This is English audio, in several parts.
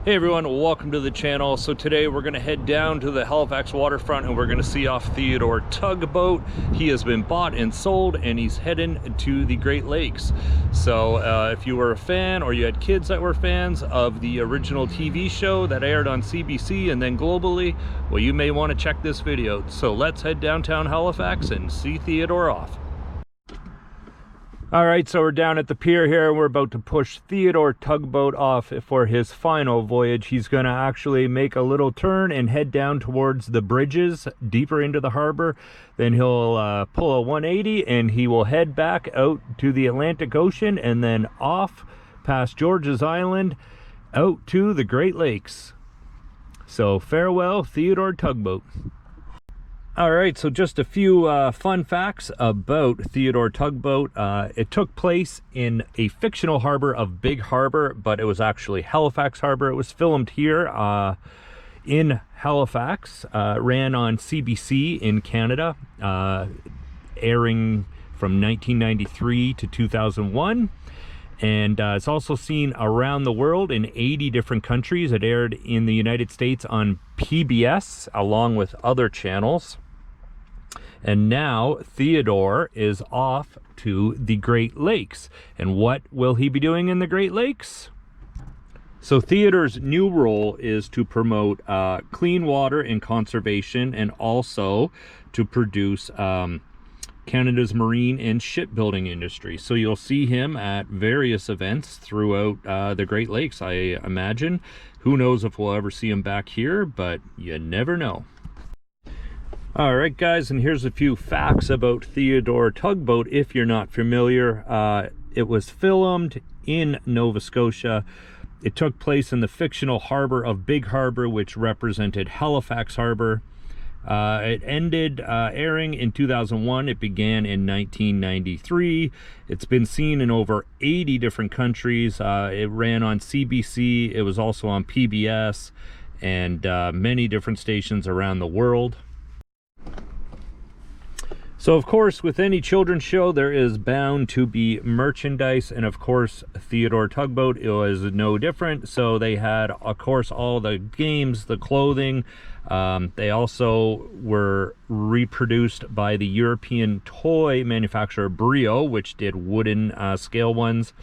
Hey everyone, welcome to the channel. So today we're going to head down to the Halifax waterfront and we're going to see off Theodore Tugboat. He has been bought and sold and he's heading to the Great Lakes. So if you were a fan or you had kids that were fans of the original TV show that aired on CBC and then globally, well, you may want to check this video. So let's head downtown Halifax and see Theodore off. All right, so we're down at the pier here and we're about to push Theodore Tugboat off for his final voyage. He's going to actually make a little turn and head down towards the bridges deeper into the harbor. Then he'll pull a 180 and he will head back out to the Atlantic Ocean and then off past George's Island out to the Great Lakes. So farewell, Theodore Tugboat. All right, so just a few fun facts about Theodore Tugboat. It took place in a fictional harbor of Big Harbor, but it was actually Halifax Harbour. It was filmed here in Halifax, ran on CBC in Canada, airing from 1993 to 2001. And it's also seen around the world in 80 different countries. It aired in the United States on PBS along with other channels. And now Theodore is off to the Great Lakes. And what will he be doing in the Great Lakes? So Theodore's new role is to promote clean water and conservation, and also to produce Canada's marine and shipbuilding industry. So you'll see him at various events throughout the Great Lakes, I imagine. Who knows if we'll ever see him back here, but you never know. All right, guys, and here's a few facts about Theodore Tugboat if you're not familiar. It was filmed in Nova Scotia. It took place in the fictional harbor of Big Harbor, which represented Halifax Harbour. It ended airing in 2001. It began in 1993. It's been seen in over 80 different countries. It ran on CBC. It was also on PBS and many different stations around the world. So of course, with any children's show, there is bound to be merchandise, and of course Theodore Tugboat, it was no different. So they had, of course, all the games, the clothing. They also were reproduced by the European toy manufacturer Brio, which did wooden scale ones.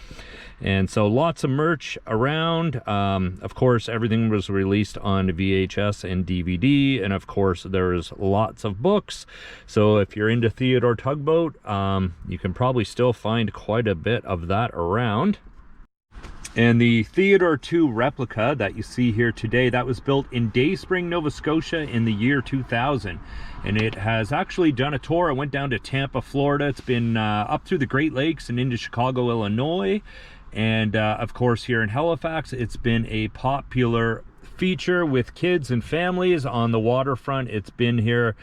And so lots of merch around. Of course, everything was released on VHS and DVD. And of course, there's lots of books. So if you're into Theodore Tugboat, you can probably still find quite a bit of that around. And the Theodore 2 replica that you see here today, that was built in Dayspring, Nova Scotia in the year 2000. And it has actually done a tour. I went down to Tampa, Florida. It's been up through the Great Lakes and into Chicago, Illinois. And of course, here in Halifax, it's been a popular feature with kids and families on the waterfront. It's been here.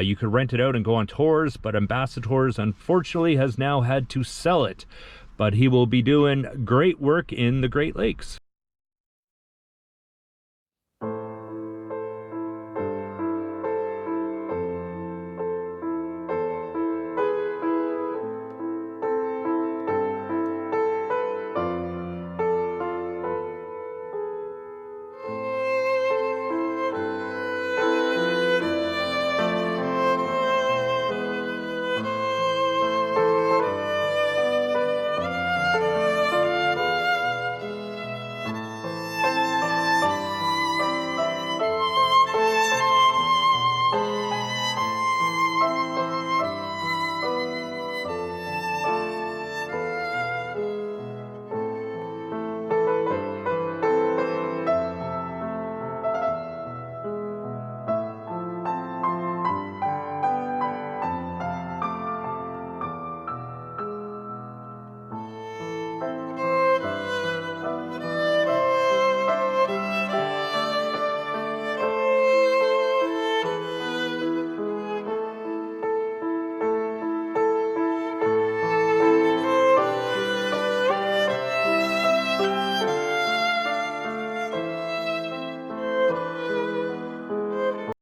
You could rent it out and go on tours, but Ambassadors, unfortunately, has now had to sell it. But he will be doing great work in the Great Lakes.